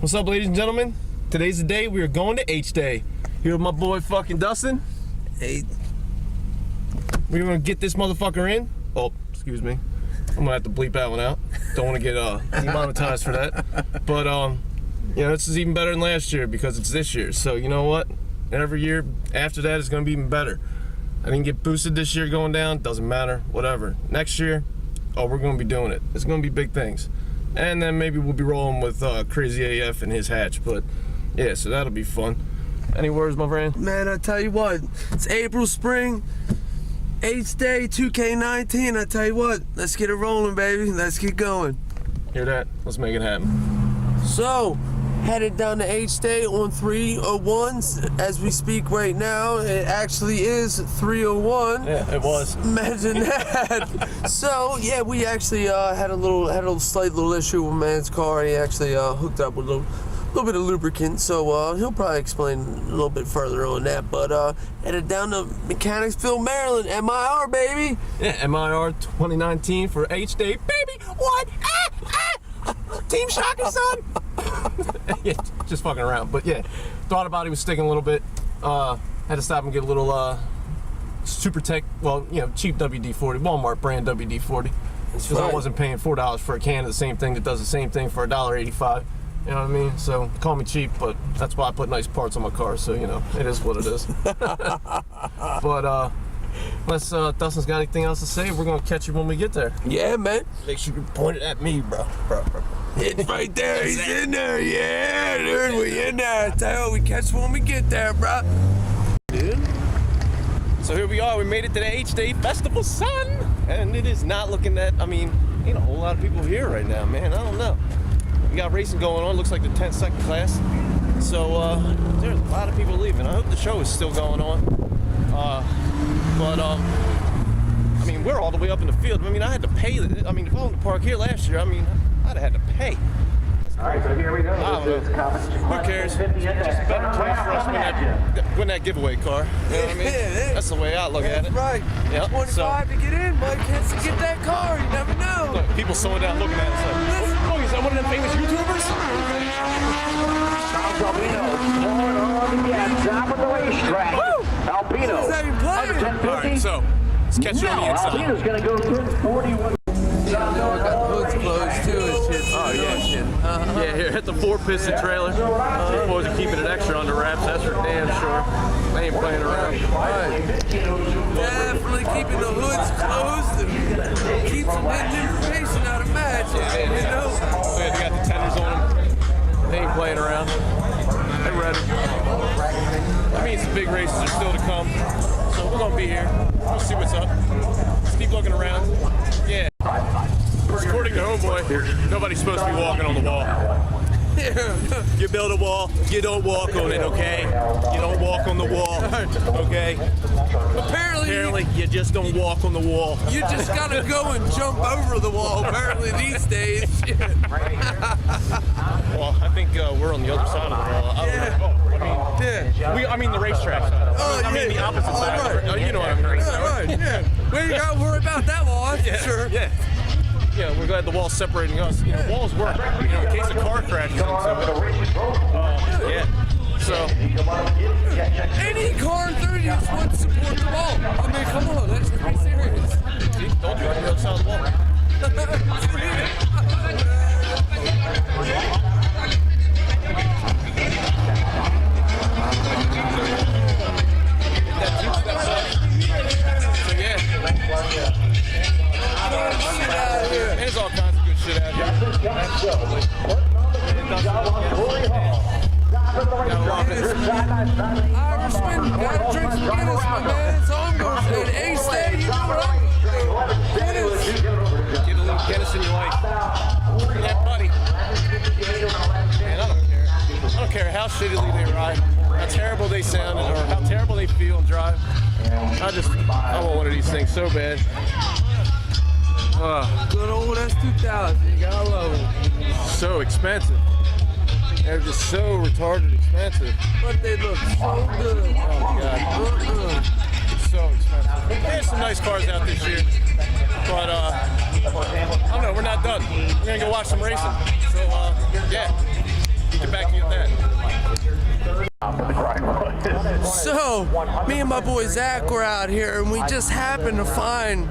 What's up, ladies and gentlemen? Today's the day we are going to Hday. Here with my boy fucking Dustin. Hey. We're gonna get this motherfucker in. Oh, excuse me. I'm gonna have to bleep that one out. Don't want to get demonetized for that. But you know, this is even better than last year because it's this year. So you know what? Every year after that is gonna be even better. I didn't get boosted this year going down. Doesn't matter. Whatever. Next year, oh, we're gonna be doing it. It's gonna be big things. And then maybe we'll be rolling with Crazy AF and his hatch. But yeah, so that'll be fun. Any words, my friend? Man, I tell you what, it's April, spring, Hday, 2K19. I tell you what, let's get it rolling, baby. Let's get going. Hear that? Let's make it happen. So, headed down to Hday on 301 as we speak right now. It actually is 301. Yeah, it was. Imagine that. So, yeah, we actually had a slight issue with man's car. He actually hooked up with a little bit of lubricant, so he'll probably explain a little bit further on that. But headed down to Mechanicsville, Maryland, MIR, baby. Yeah, MIR 2019 for Hday, baby. What? Team Shocker, son. Yeah, just fucking around. But yeah, thought about it, was sticking a little bit. Had to stop and get a little super tech, well, you know, cheap WD-40, Walmart brand WD-40. Because I wasn't paying $4 for a can of the same thing that does the same thing for $1.85. You know what I mean? So call me cheap, but that's why I put nice parts on my car. So you know, it is what it is. But unless Dustin's got anything else to say, we're gonna catch you when we get there. Yeah, man. Make sure you point it at me, bro. It's right there. He's in there. Yeah, dude, we in there. Tell you, we catch when we get there, bro. Dude. So here we are. We made it to the Hday Festival, son, and it is not looking that. I mean, ain't a whole lot of people here right now, man. I don't know. We got racing going on. Looks like the 10-second class. So there's a lot of people leaving. I hope the show is still going on. But I mean, we're all the way up in the field. I mean, I had to pay. I mean, if I wanted to park here last year, I mean, I'd have had to pay. All right, so here we go. Who cares? It's better chance for us to win that giveaway car. You know what I mean? That's the way I look at it. Right. Yep. 25 to get in, Mike has to get that car. You never know. Look, people slowing down looking at us like, oh, is that one of them famous YouTubers? Albino pouring on the top of the racetrack. Woo! Albino. What is that even playing? All right, so let's catch you on the inside. Albino's going to go through 41. Hood's closed too and shit. Oh yeah. Yeah, here, hit the 4-piston trailer. They're supposed to keeping it extra under wraps, that's for damn sure. They ain't playing around. Right. Definitely keeping the hoods closed and keeps some hidden information out of match. You know? Yeah, they got the tenders on them. They ain't playing around. They're ready. That means the big races are still to come. So we're gonna be here. We'll see what's up. Just keep looking around. Yeah. According to Homeboy, nobody's supposed to be walking on the wall. You build a wall, you don't walk on it, okay? You don't walk on the wall, okay? Apparently you just don't walk on the wall. You just gotta go and jump over the wall, apparently, these days. Well, I think we're on the other side of the wall. I mean the racetrack side. I mean the opposite side. Right. You know what I mean. Right, yeah. We ain't gotta worry about that wall, that's for sure. Yeah. Yeah, we're glad the wall's separating us. You know, walls work, you know, in case a car crashes into it. Yeah. So any car 30 just wants to support the wall. I mean, come on, let's be serious. See, don't do it on the other side of the wall. So yeah. There's all kinds of good shit out here. Irishman, gotta drink some Guinness, my man. That's all I'm gonna say. Hday, you know what? Guinness. Get a little Guinness in your life. Yeah, buddy. Man, I don't care. I don't care how shittily they ride, how terrible they sound, or how terrible they feel and drive. I want one of these things so bad. Good old S2000, you gotta love them. So expensive. They're just so retarded expensive. But they look so good. Oh my God. It's so expensive. There's some nice cars out this year. But I don't know, we're not done. We're gonna go watch some racing. So yeah, get back So, me and my boy Zach were out here, and we just happened to find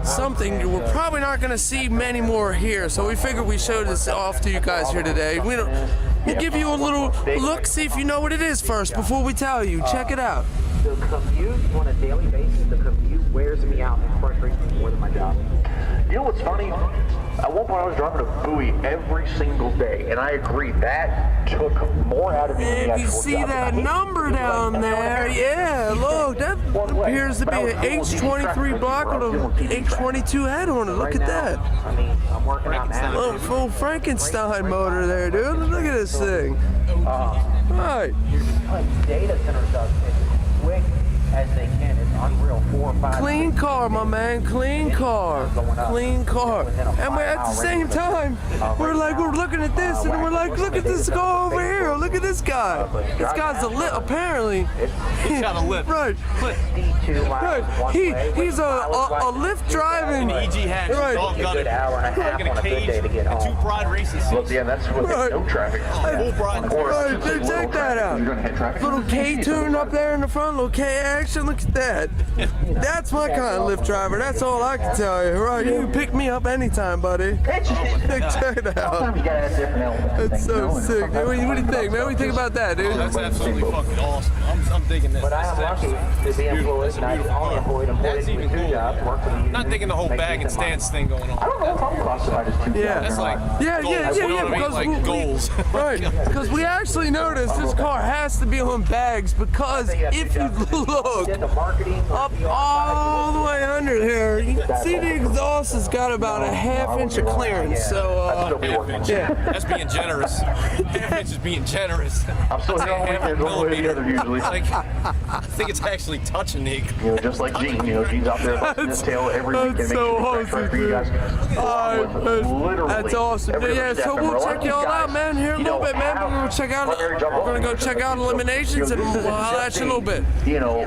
something we're probably not going to see many more here. So we figured we showed this off to you guys here today. We'll give you a little look, see if you know what it is first before we tell you. Check it out. The commute on a daily basis, the commute wears me out and frustrates me more than my job. You know what's funny? At one point I was driving a buoy every single day, and I agree, that took more out of me than the If you actual see job. that number down there, yeah, look, that appears to be an H23 block with an H22 head on it. Look at that. I mean, I'm working out now. Little full Frankenstein motor there, dude. Look at this thing. Right. Data centers up as quick as they can. It's unreal. 4 or 5. Clean car, my man. Clean car. Clean car. And we're at the same time, we're looking at this, and we're like, look at this guy over here. Look at this guy. This guy's a lip, apparently. He's got a lip. Right. 62 miles one way. He's a lift driving. An EG hatch. Right. All A gutted. good hour and a half Like in on a a good cage day to get and 2 home. pride racing Well, seats. yeah, that's with Right. no traffic. Full pride. Right, dude, check that out. You're gonna hit traffic. Little K tune up there in the front, little K action. Look at that. That's my kind of lift driver. That's all I can tell you. Right, you can pick me up anytime, buddy. It's just, Check it out. sometimes you gotta have different elements. of That's things, you know, so and sick. sometimes What do you think, man? What do you think about that, dude? That's absolutely fucking awesome. I'm digging this. But I am lucky to be employed, and I only employed That's even with 2 cool. jobs, work for the union. Not thinking the whole make bag and decent money. stance thing going I on. don't know if I'm classified as 2 Yeah. That's like Yeah, goals, yeah, you know what I mean? because Like goals. right, because we actually noticed this car has to be on bags, because if you look Did the marketing up all the way under here, you can see the exhaust has got about a ½ inch of clearance. So Half inch. yeah. That's being generous. Half inch is being generous. I'm still here on weekends, one way or the other usually. Like, I think it's actually touching the. You know, just like Gene. You know, Gene's out there busting his tail every weekend, That's making so sure awesome, for you guys. Alright, that's awesome. Yeah, so we'll check y'all out, man, here in a little bit, man. We're gonna check out. We're gonna go check out eliminations, and we'll holler at you a little bit. You know,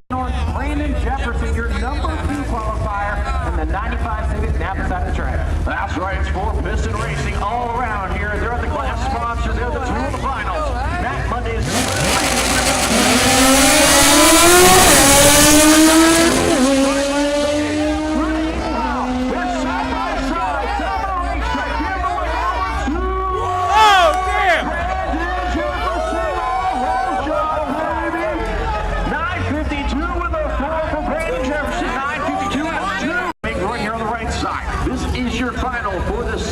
Brandon Jefferson, your number 2 qualifier in the 95 Civic Napa side of the track. That's right, it's for piston racing all around here. They're the class sponsor. They're the 2 of the finals. That Monday is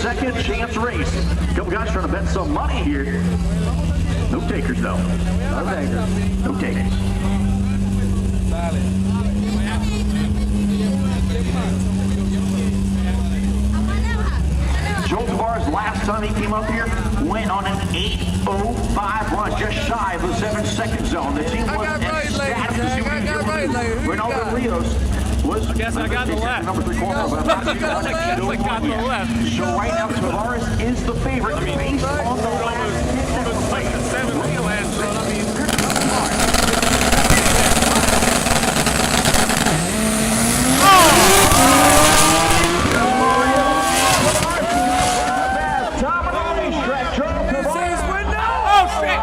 second chance race. A couple guys trying to bet some money here. No takers though. No takers. No takers. Joel Tavares, last time he came up here, went on an 8:05 run, just shy of the 7-second zone. The team was ecstatic to see what he was able to do. Ronaldo Rios was. I guess I got the left. Number 3 corner, but I'm not sure I got the left. So right now, Tavares is the favorite based on the last hit that was played. Top of the racetrack, Charles Tavares. Oh shit!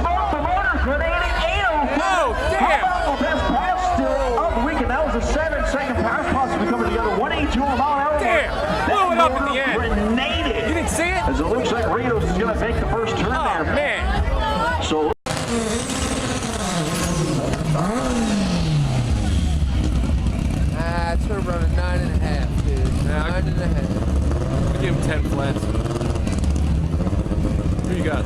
Smoked the motors with an 8:05. Oh damn! Best pass of the weekend. That was a 7-second pass, possibly coming together. 182 mile an hour. Damn! Blew it up at the end. Grenaded. You didn't see it? As it looks like Rios is going to take the first turn Oh there. man! So It's gonna run a 9.5, dude. 9.5. I'll give him 10 flats. Who you got?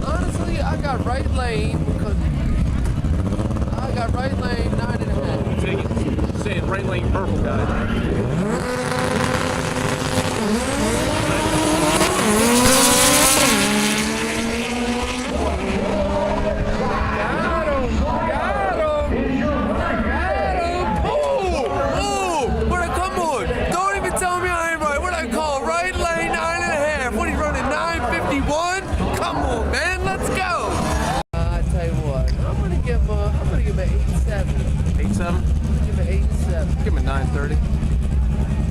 Honestly, I got right lane because I got right lane 9.5. Take it. Saying right lane purple got it. Give him a 930.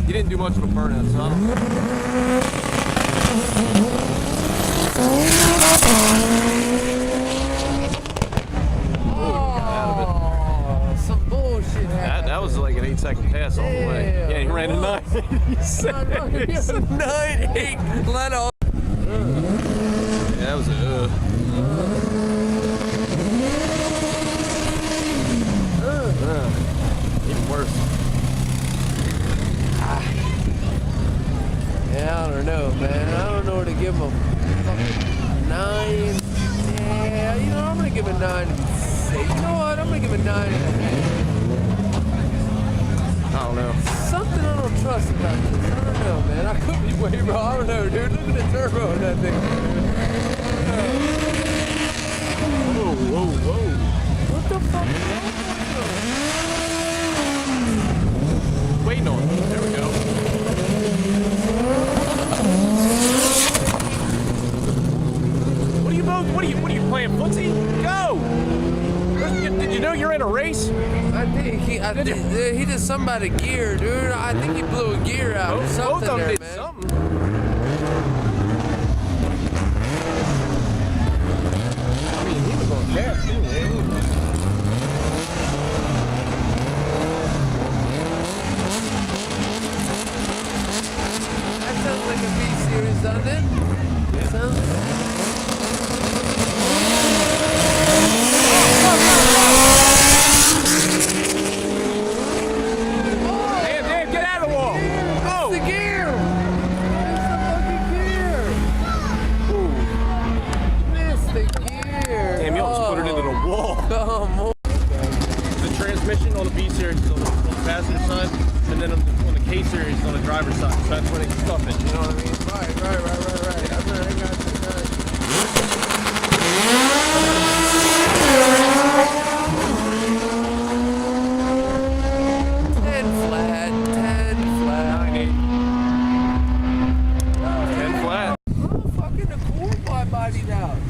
You didn't do much of a burnout, so I don't 18-second pass all the way. Yeah, he ran a 986. 9.8. Let off. Yeah, that was a. Even worse. Yeah, I don't know, man. I don't know where to give him. 9. Yeah, you know, I'm gonna give him 9. You know what? I'm gonna give him 9. I don't know. Something I don't trust about this. I don't know, man. I could be way wrong. I don't know, dude. Look at the turbo on that thing. Whoa, whoa, whoa. What the fuck is that? Waiting on it. There we go. What are you playing footsie? Go! Did you know you're in a race? I think he did something about a gear, dude. I think he blew a gear out or something Both of them there, did man. something. I mean, he was on gas too, man. That sounds like a B-series, doesn't it? Yeah. Sounds... Damn, get out of the wall! That's the gear! That's the fucking gear! Ooh. Missed the gear! Damn, you almost put it into the wall. Come on. The transmission on the B series is on the passenger side, and then on the K series is on the driver's side. So that's when they stuff it. You know what I mean? Right. I got you.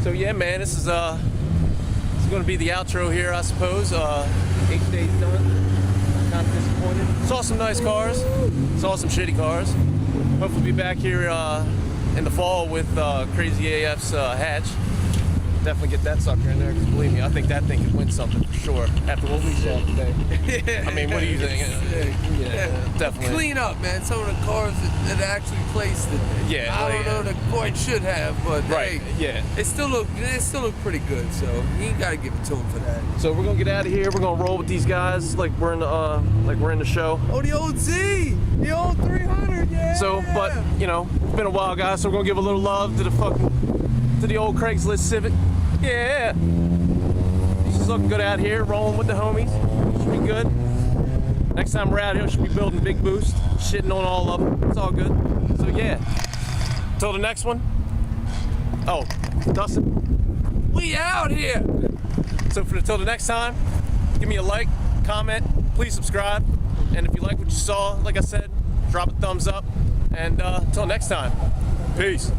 So yeah, man, this is going to be the outro here, I suppose. 8 days done. Kind of disappointed. Saw some nice cars. Saw some shitty cars. Hopefully be back here in the fall with Crazy AF's hatch. Definitely get that sucker in there, because believe me, I think that thing could win something for sure after what we saw today. I mean, what do you think? Yeah, definitely. Clean up, man. Some of the cars that actually placed it. Yeah, I don't know the quite should have, but right. Hey, they still look pretty good. So you gotta give it to them for that. So we're gonna get out of here. We're gonna roll with these guys like we're in the show. Oh, the old Z, the old 300, yeah. So, but you know, it's been a while, guys. So we're gonna give a little love to the old Craigslist Civic. Yeah, she's looking good out here, rolling with the homies. Should be good. Next time we're out here, we should be building big boost, shitting on all of them. It's all good. So yeah, till the next one. Oh, Dustin, we out here. So till the next time, give me a like, comment, please subscribe, and if you like what you saw, like I said, drop a thumbs up. And till next time, peace.